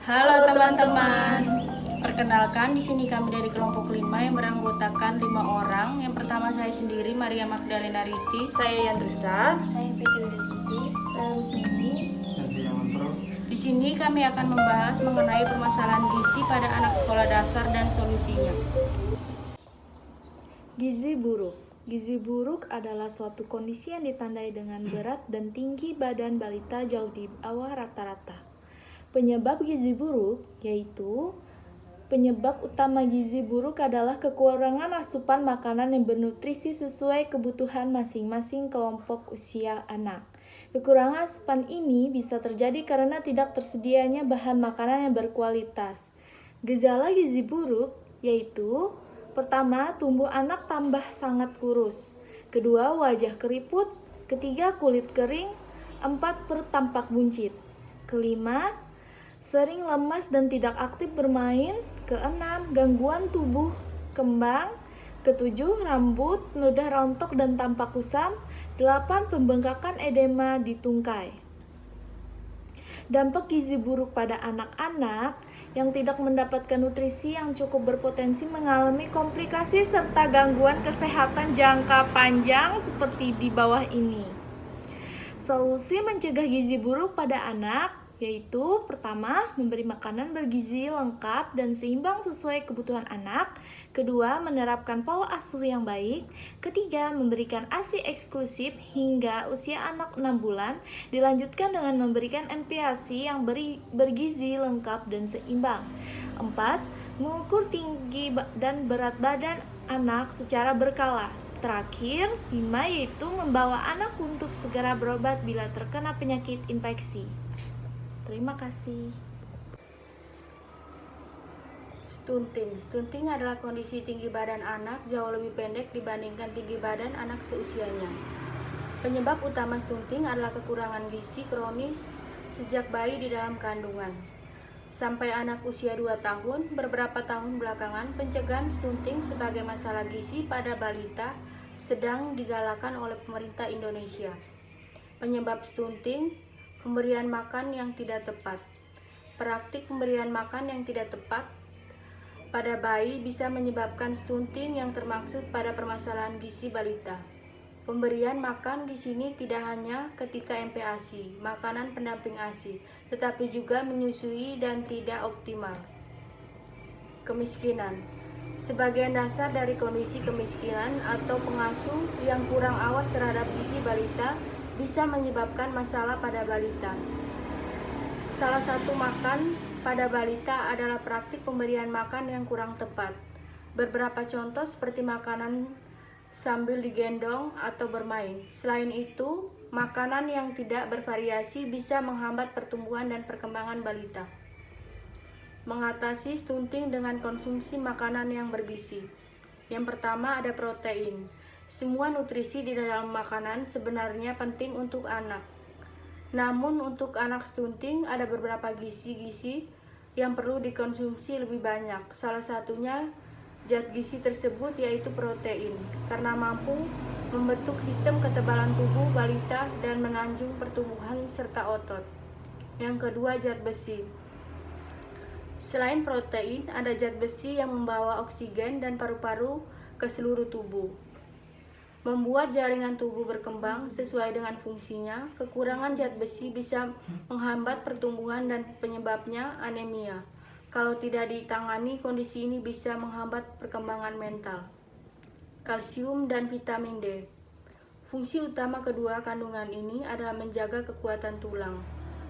Halo teman-teman. Perkenalkan, di sini kami dari kelompok 5 yang beranggotakan 5 orang. Yang pertama saya sendiri, Maria Magdalena Riti. Saya Yandrisa. Saya Fitri Rizky. Saya Sini. Di sini kami akan membahas mengenai permasalahan gizi pada anak sekolah dasar dan solusinya. Gizi buruk. Gizi buruk adalah suatu kondisi yang ditandai dengan berat dan tinggi badan balita jauh di bawah rata-rata. Penyebab gizi buruk yaitu penyebab utama gizi buruk adalah kekurangan asupan makanan yang bernutrisi sesuai kebutuhan masing-masing kelompok usia anak. Kekurangan asupan ini bisa terjadi karena tidak tersedianya bahan makanan yang berkualitas. Gejala gizi buruk yaitu: pertama, tumbuh anak tambah sangat kurus. Kedua, wajah keriput. Ketiga, kulit kering. 4, perut tampak buncit. Kelima, sering lemas dan tidak aktif bermain. Keenam, gangguan tubuh kembang. Ketujuh, rambut mudah rontok dan tampak kusam. 8, pembengkakan edema di tungkai. Dampak gizi buruk pada anak-anak yang tidak mendapatkan nutrisi yang cukup berpotensi mengalami komplikasi serta gangguan kesehatan jangka panjang seperti di bawah ini. Solusi mencegah gizi buruk pada anak yaitu: pertama, memberi makanan bergizi lengkap dan seimbang sesuai kebutuhan anak. Kedua, menerapkan pola asuh yang baik. Ketiga, memberikan ASI eksklusif hingga usia anak 6 bulan. Dilanjutkan dengan memberikan MPASI yang bergizi lengkap dan seimbang. 4, mengukur tinggi dan berat badan anak secara berkala. Terakhir, 5, yaitu membawa anak untuk segera berobat bila terkena penyakit infeksi. Terima kasih. Stunting adalah kondisi tinggi badan anak jauh lebih pendek dibandingkan tinggi badan anak seusianya. Penyebab utama stunting adalah kekurangan gizi kronis sejak bayi di dalam kandungan. Sampai anak usia 2 tahun, beberapa tahun belakangan pencegahan stunting sebagai masalah gizi pada balita sedang digalakan oleh pemerintah Indonesia. Penyebab stunting: pemberian makan yang tidak tepat. Praktik pemberian makan yang tidak tepat pada bayi bisa menyebabkan stunting yang termaksud pada permasalahan gizi balita. Pemberian makan di sini tidak hanya ketika MPASI, makanan pendamping ASI, tetapi juga menyusui dan tidak optimal. Kemiskinan. Sebagian dasar dari kondisi kemiskinan atau pengasuh yang kurang awas terhadap gizi balita bisa menyebabkan masalah pada balita. Salah satu makan pada balita adalah praktik pemberian makan yang kurang tepat. Beberapa contoh seperti makanan sambil digendong atau bermain. Selain itu, makanan yang tidak bervariasi bisa menghambat pertumbuhan dan perkembangan balita. Mengatasi stunting dengan konsumsi makanan yang bergizi. Yang pertama ada protein. Semua nutrisi di dalam makanan sebenarnya penting untuk anak. Namun untuk anak stunting ada beberapa gizi-gizi yang perlu dikonsumsi lebih banyak. Salah satunya zat gizi tersebut yaitu protein, karena mampu membentuk sistem ketebalan tubuh balita dan menanjung pertumbuhan serta otot. Yang kedua, zat besi. Selain protein, ada zat besi yang membawa oksigen dan paru-paru ke seluruh tubuh, membuat jaringan tubuh berkembang sesuai dengan fungsinya. Kekurangan zat besi bisa menghambat pertumbuhan dan penyebabnya anemia. Kalau tidak ditangani, kondisi ini bisa menghambat perkembangan mental. Kalsium dan vitamin D. Fungsi utama kedua kandungan ini adalah menjaga kekuatan tulang.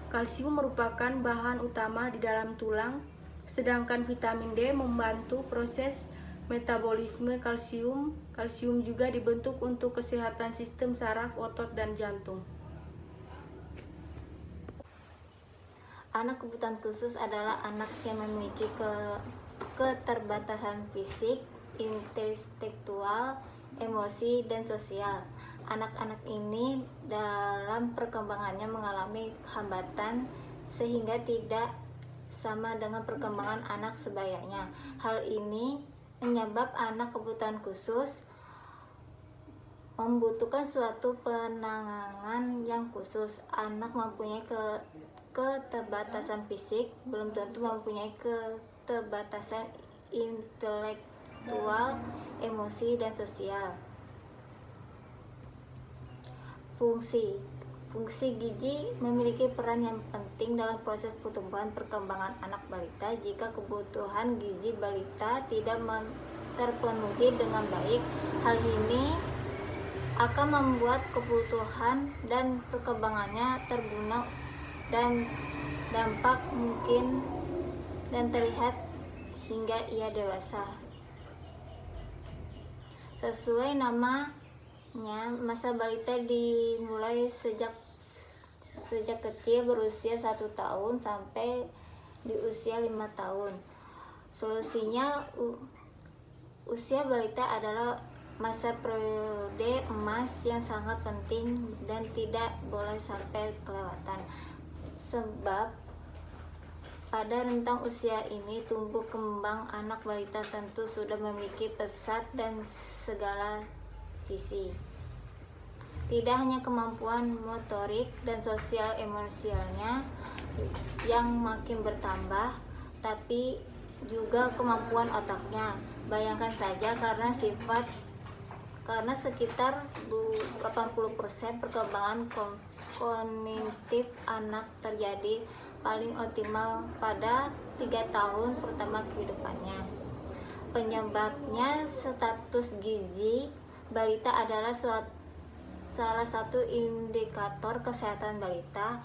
Kalsium merupakan bahan utama di dalam tulang, sedangkan vitamin D membantu proses metabolisme kalsium. Kalsium juga dibentuk untuk kesehatan sistem saraf, otot, dan jantung. Anak kebutuhan khusus adalah anak yang memiliki keterbatasan fisik, intelektual, emosi, dan sosial. Anak-anak ini dalam perkembangannya mengalami hambatan sehingga tidak sama dengan perkembangan anak sebayanya. Hal ini menyebabkan anak kebutuhan khusus membutuhkan suatu penanganan yang khusus. Anak mempunyai keterbatasan fisik, belum tentu mempunyai keterbatasan intelektual, emosi, dan sosial. Fungsi gizi memiliki peran yang penting dalam proses pertumbuhan perkembangan anak balita. Jika kebutuhan gizi balita tidak terpenuhi dengan baik, hal ini akan membuat kebutuhan dan perkembangannya terguna dan dampak mungkin dan terlihat hingga ia dewasa. Sesuai namanya, masa balita dimulai sejak kecil berusia 1 tahun sampai di usia 5 tahun. Solusinya, usia balita adalah masa periode emas yang sangat penting dan tidak boleh sampai kelewatan. Sebab pada rentang usia ini tumbuh kembang anak balita tentu sudah memiliki pesat dan segala sisi. Tidak hanya kemampuan motorik dan sosial emosionalnya yang makin bertambah, tapi juga kemampuan otaknya. Bayangkan saja, karena sekitar 80% perkembangan kognitif anak terjadi paling optimal pada 3 tahun pertama kehidupannya. Penyebabnya, status gizi balita adalah salah satu indikator kesehatan balita.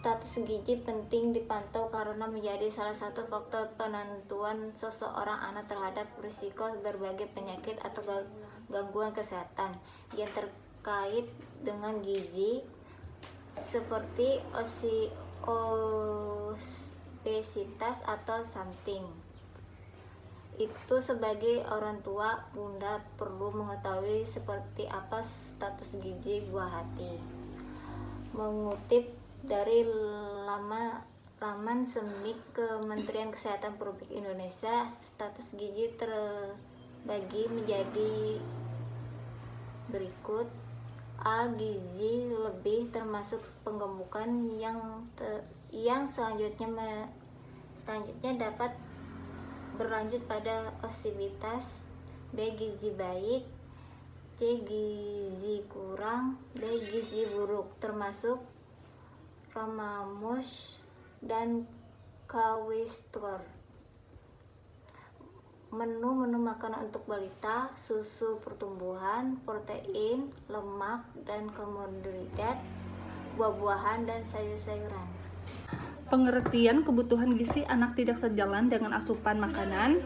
Status gizi penting dipantau karena menjadi salah satu faktor penentuan seseorang anak terhadap risiko berbagai penyakit atau gangguan kesehatan yang terkait dengan gizi, seperti obesitas atau stunting. Itu sebagai orang tua, Bunda perlu mengetahui seperti apa status gizi buah hati. Mengutip dari laman Semik Kementerian Kesehatan Republik Indonesia, status gizi terbagi menjadi berikut. A. Gizi lebih termasuk penggemukan yang selanjutnya dapat berlanjut pada obesitas. B. Gizi baik. C. Gizi kurang. D. Gizi buruk, termasuk Ramamus dan Kawistler. Menu makanan untuk balita: susu pertumbuhan, protein, lemak, dan karbohidrat, buah-buahan, dan sayur-sayuran. Pengertian kebutuhan gizi anak tidak sejalan dengan asupan makanan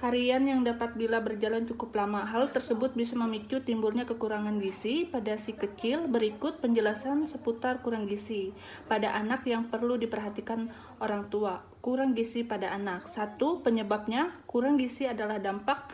harian yang dapat bila berjalan cukup lama. Hal tersebut bisa memicu timbulnya kekurangan gizi pada si kecil. Berikut penjelasan seputar kurang gizi pada anak yang perlu diperhatikan orang tua. Kurang gizi pada anak. 1. Penyebabnya, kurang gizi adalah dampak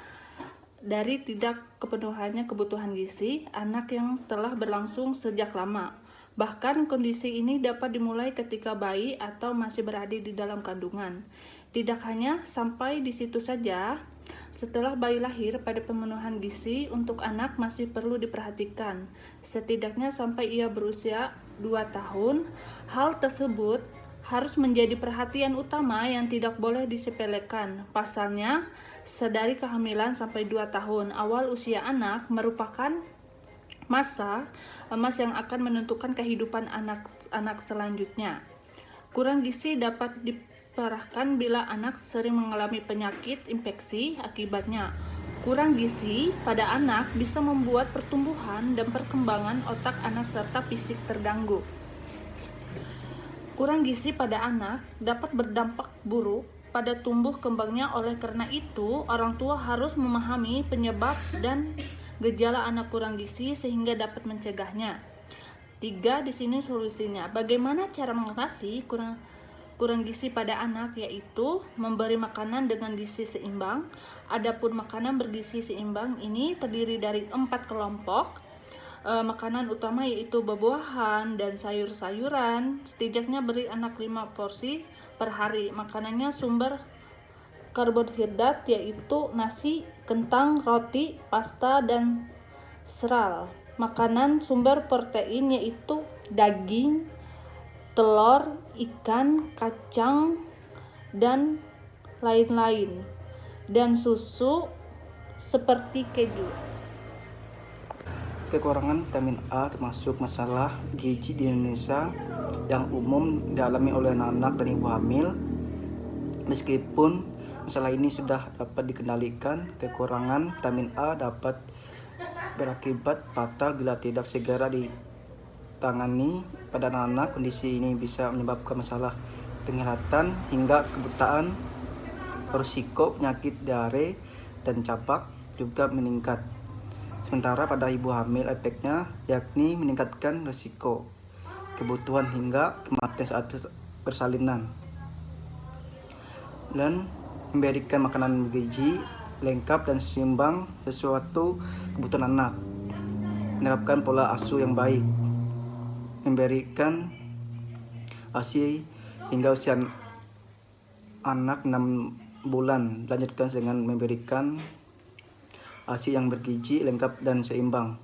dari tidak kepenuhannya kebutuhan gizi anak yang telah berlangsung sejak lama. Bahkan kondisi ini dapat dimulai ketika bayi atau masih berada di dalam kandungan. Tidak hanya sampai di situ saja, setelah bayi lahir, pada pemenuhan gizi untuk anak masih perlu diperhatikan, setidaknya sampai ia berusia 2 tahun. Hal tersebut harus menjadi perhatian utama yang tidak boleh disepelekan. Pasalnya, sedari kehamilan sampai 2 tahun awal usia anak merupakan masa emas yang akan menentukan kehidupan anak selanjutnya. Kurang gizi dapat diparahkan bila anak sering mengalami penyakit infeksi. Akibatnya, kurang gizi pada anak bisa membuat pertumbuhan dan perkembangan otak anak serta fisik terganggu. Kurang gizi pada anak dapat berdampak buruk pada tumbuh kembangnya. Oleh karena itu, orang tua harus memahami penyebab dan gejala anak kurang gizi sehingga dapat mencegahnya. 3. Di sini solusinya. Bagaimana cara mengatasi kurang gizi pada anak, yaitu memberi makanan dengan gizi seimbang. Adapun makanan bergizi seimbang ini terdiri dari 4 kelompok. Makanan utama yaitu buah-buahan dan sayur-sayuran. Setidaknya beri anak 5 porsi per hari. Makanannya sumber karbohidrat yaitu nasi, kentang, roti, pasta, dan seral. Makanan sumber protein yaitu daging, telur, ikan, kacang, dan lain-lain, dan susu seperti keju. Kekurangan vitamin A termasuk masalah gizi di Indonesia yang umum dialami oleh anak-anak dan ibu hamil. Meskipun masalah ini sudah dapat dikendalikan, kekurangan vitamin A dapat berakibat fatal bila tidak segera ditangani pada anak-anak. Kondisi ini bisa menyebabkan masalah penglihatan hingga kebutaan. Risiko penyakit diare dan campak juga meningkat. Sementara pada ibu hamil efeknya yakni meningkatkan risiko kebutuhan hingga kematian saat persalinan, dan memberikan makanan bergizi lengkap dan seimbang sesuatu kebutuhan anak. Menerapkan pola asuh yang baik, memberikan ASI hingga usia anak 6 bulan, lanjutkan dengan memberikan ASI yang bergizi lengkap dan seimbang.